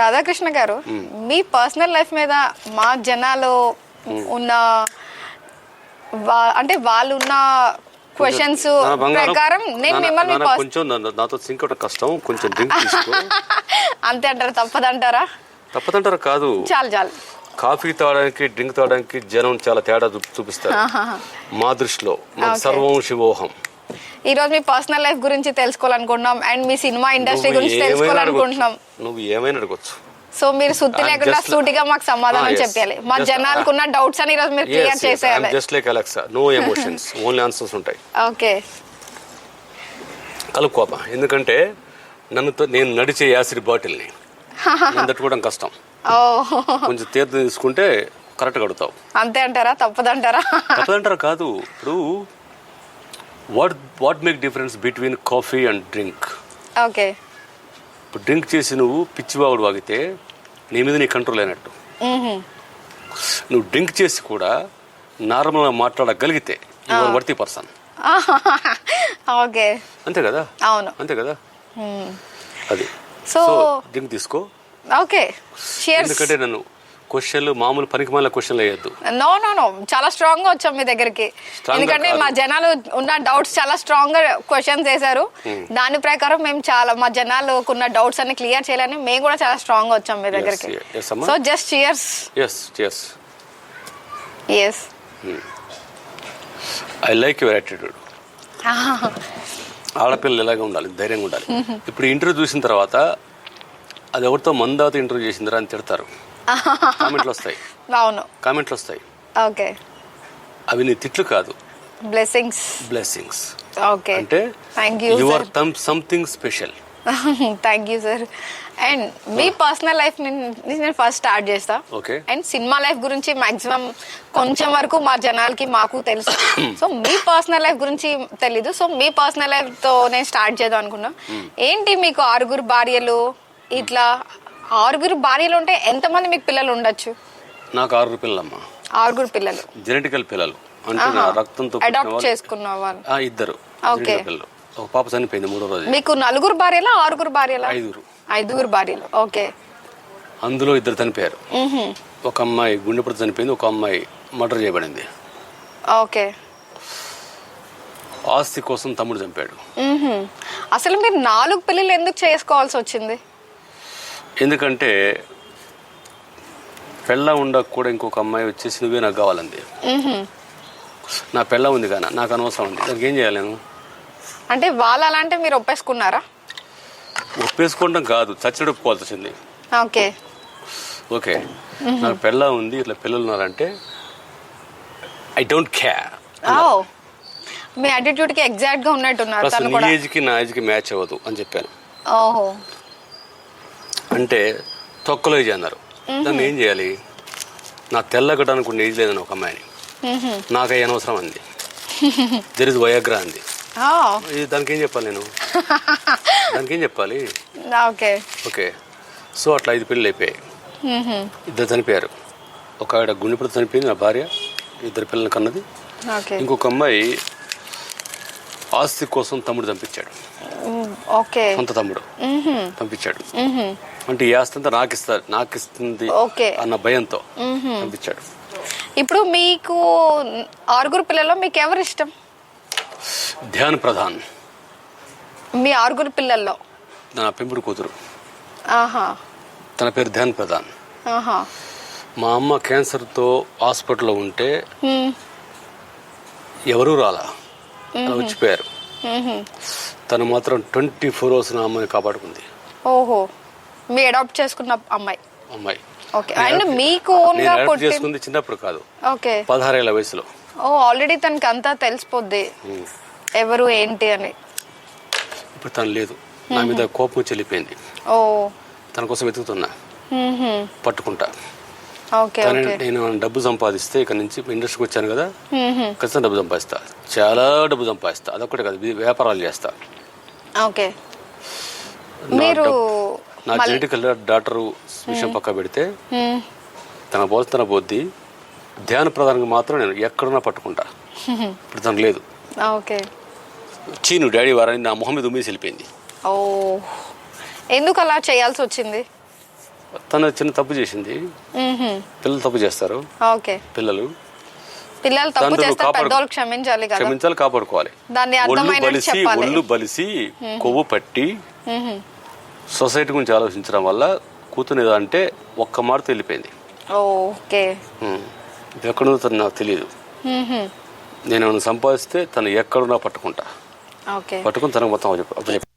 రాధాకృష్ణ గారు, మీ personal life మీద మా జనాలు ఉన్న అంటే వాళ్ళు ఉన్న క్వశ్చన్స్ ప్రకారం నేను మిమ్మల్ని కొంచెం నాతో సింక్ అవడం కష్టం, కొంచెం డ్రింక్ తీసుకో. అంతే అంటారా? తప్పదంటారా? కాదు, చాలు కాఫీ తాగడానికి డ్రింక్ తాగడానికి జనం చాలా తేడా చూపిస్తారు మా దృష్టిలో. సర్వం శివోహం. ఈ రోజు మీ పర్సనల్ లైఫ్ గురించి తెలుసుకోవాలనుకుంటున్నాం అండ్ మీ సినిమా ఇండస్ట్రీ గురించి తెలుసుకోవాలనుకుంటున్నాం. నువ్వు ఏమైనా అడగొచ్చు. సో మీరు సుత్తి లేకుండా సూటిగా మాకు సమాధానం చెప్పాలి. మా జనాలకు ఉన్న డౌట్స్ అని ఈ రోజు మీరు క్లియర్ చేసేయాలి. Just like Alexa, no emotions, only answers ఉంటాయి. ఓకే, కలుపుకోపా. ఎందుకంటే నేను నడిచే యాసిడ్ బాటిల్ని తట్టుకోవడం కష్టం. కొంచెం తీర్థం తీసుకుంటే కరెక్ట్ కడుతావు. అంతే అంటారా? తప్పదంటారా కాదు. ఇప్పుడు what make difference between coffee and drink? Okay, ఇప్పుడు డ్రింక్ చేసి నువ్వు పిచ్చివాగుడు వాగితే నీ మీద నీ కంట్రోల్ అయినట్టు. నువ్వు డ్రింక్ చేసి కూడా నార్మల్గా మాట్లాడగలిగితే యువర్ వర్తీ పర్సన్. ఓకే, అంతే కదా? అవును, అంతే కదా. అది సో డ్రింక్ తీసుకో. ఓకే, ఎందుకంటే నన్ను క్వశ్చన్లు మామూలు పనికిమాల క్వశ్చన్లు వేయద్దు. నో, చాలా స్ట్రాంగ్ గా వచ్చాం మీ దగ్గరికి. ఎందుకంటే మా జనాలు ఉన్న డౌట్స్ చాలా స్ట్రాంగ్ గా క్వశ్చన్స్ వేశారు. దాని ప్రకారం మేము మా జనాలకు ఉన్న డౌట్స్ అన్ని క్లియర్ చేయాలని మేము కూడా చాలా స్ట్రాంగ్ గా వచ్చాం మీ దగ్గరికి. So just cheers. yes I like your attitude. ఆడపిల్లలు ఇలాగే ఉండాలి, ధైర్యంగా ఉండాలి. ఇప్పుడు ఇంటర్వ్యూ చూసిన తర్వాత అది ఎవరితో మందాత ఇంటర్వ్యూ చేసిందిరా అని తిడతారు. కామెంట్లు వస్తాయి. అవును, కామెంట్లు వస్తాయి. ఓకే, అవి నీ తిట్లు కాదు, బ్లెస్సింగ్స్. ఓకే, అంటే thank you you or something special. Thank you sir. And me personal life నేను ఫస్ట్ స్టార్ట్ చేస్తా. ఓకే. అండ్ సినిమా లైఫ్ గురించి మాక్సిమం కొంచెం వరకు మా జనాలకి మాకు తెలుసు. సో మీ పర్సనల్ లైఫ్ గురించి తెలీదు. సో మీ పర్సనల్ లైఫ్ తో నేను స్టార్ట్ చేద్దాం అనుకున్నా. ఏంటి మీకు 6 భార్యలు? ఇట్లా 6 భార్యలు ఉంటే ఎంతమంది మీకు పిల్లలు ఉండొచ్చు? నాకు 6 పిల్లలమ్మా. 6 పిల్లలు జెనెటికల్ పిల్లలు, అంటే నా రక్తంతో అడాప్ట్ చేసుకున్న వాళ్ళు 2. ఓకే, ఒక పాప చనిపోయింది 3వ రోజు. మీకు 4 భార్యలా 6 భార్యలా? 5 భార్యలు. ఓకే, అందులో 2 చనిపోయారు. ఒక అమ్మాయి గుండెపోటు చనిపోయింది, ఒక అమ్మాయి మర్డర్ చేయబడింది. ఓకే, ఆస్తి కోసం తమ్ముడు చంపాడు. అసలు మీరు 4 పిల్లలు ఎందుకు చేసుకోవాల్సి వచ్చింది? ఎందుకంటే పెళ్ళ ఉండక కూడా ఇంకొక అమ్మాయి వచ్చేసి నువ్వే నాకు కావాలంది. నా పెళ్ళ ఉంది కానీ నాకు అనవసరం ఉంది, దానికి ఏం చేయాలి నేను? అంటే వాళ్ళు అలా అంటే మీరు ఒప్పేసుకున్నారా? ఒప్పేసుకోవడం కాదు, చచ్చడి ఒప్పుకోవాల్సి వచ్చింది. ఓకే, నాకు పెళ్ళ ఉంది, ఇట్లా పిల్లలు ఉన్నారంటే I don't care. Me attitude కి ఎగ్జాక్ట్ గా ఉన్నట్టున్నారు. నీ ఏజ్ కి నా ఏజ్ కి మ్యాచ్ అవ్వదు అని చెప్పాను. ఓహో, అంటే తొక్కలో ఏజ్ అన్నారు. దాన్ని ఏం చేయాలి? నా తెల్లగడానికి ఉన్న ఏజ్ లేదని ఒక అమ్మాయిని నాకు అయ్యి అనవసరం అంది. దెర్ ఇస్ వయాగ్రా అంది. దానికి ఏం చెప్పాలి నేను? దానికి ఏం చెప్పాలి? ఓకే, సో అట్లా 5 పెళ్ళిళ్ళు అయిపోయాయి. 2 చనిపోయారు. ఒక ఆవిడ గుండెపోటు చనిపోయింది, నా భార్య. 2 పిల్లలు కన్నది. ఇంకొక అమ్మాయి ఆస్తి కోసం తమ్ముడు చంపించాడు. సొంత తమ్ముడు పంపించాడు. అంటే ఈ ఆస్తి అంతా నాకిస్తుంది అన్న భయంతో పంపించాడు. ఇప్పుడు మీకు 6 పిల్లల్లో మీకు ఎవరు ఇష్టం? ధ్యాన్ ప్రధాన్. మీ 6 పిల్లల్లో నా పెంపుడు కూతురు. తన పేరు ధ్యాన్ ప్రధాన్. మా అమ్మ క్యాన్సర్తో హాస్పిటల్లో ఉంటే ఎవరూ రాలా, వచ్చిపోయారు. తను మాత్రం 24 hours నా అమ్మాయిని కాపాడుకుంది. ఓహో, మీ అడాప్ట్ చేసుకున్న అమ్మాయి. ఓకే, అండ్ మీకు చేసుకుంది చిన్నప్పుడు కాదు, ఓకే, 16 ఏళ్ల వయసులో. ఆల్రెడీ తనకి అంతా తెలిసిపోద్ది ఎవరు ఏంటి అని. ఇప్పుడు తను లేదు, నా మీద కోపం చెల్లిపోయింది. తన కోసం వెతుకుతున్నా, పట్టుకుంటా. నేను డబ్బు సంపాదిస్తే ఇక్కడ నుంచి ఇండస్ట్రీకి వచ్చాను కదా, ఖచ్చితంగా డబ్బు సంపాదిస్తా, చాలా డబ్బు సంపాదిస్తా. అదొక్కటే కాదు, వ్యాపారాలు చేస్తా. ఓకే, మీరు నా జెనెటికల్ డాక్టర్ విషయం పక్క పెడితే తన బొద్ది ధ్యాన ప్రధానంగా మాత్రం నేను ఎక్కడున్నా పట్టుకుంటా. ఇప్పుడు తను లేదు. ఓకే, చీను డాడీ వారని నా మొహం మీద ఉమ్మేసి వెళ్ళిపోయింది. ఓ, ఎందుకు అలా చేయాల్సి వచ్చింది? తను చిన్న తప్పు చేసింది. పిల్లలు తప్పు చేస్తారు. ఓకే, పిల్లలు తప్పు తండ్రులు చేస్తే పెద్దోళ్ళు క్షమించాలి కదా. క్షమించాలి, కాపాడుకోవాలి. దాన్ని అర్థమైనట్టు చెప్పాలి. ఒళ్ళు బలిసి కొవ్వు పట్టి సొసైటీ గురించి ఆలోచించడం వల్ల కూతురు అంటే ఒక్క మాటతో వెళ్ళిపోయింది. ఓకే, ఇది ఎక్కడుందో తను నాకు తెలియదు. నేను ఏమైనా సంపాదిస్తే తను ఎక్కడున్నా పట్టుకుంటా, ఓకే, పట్టుకుని తనకు మొత్తం అప్పచెప్పి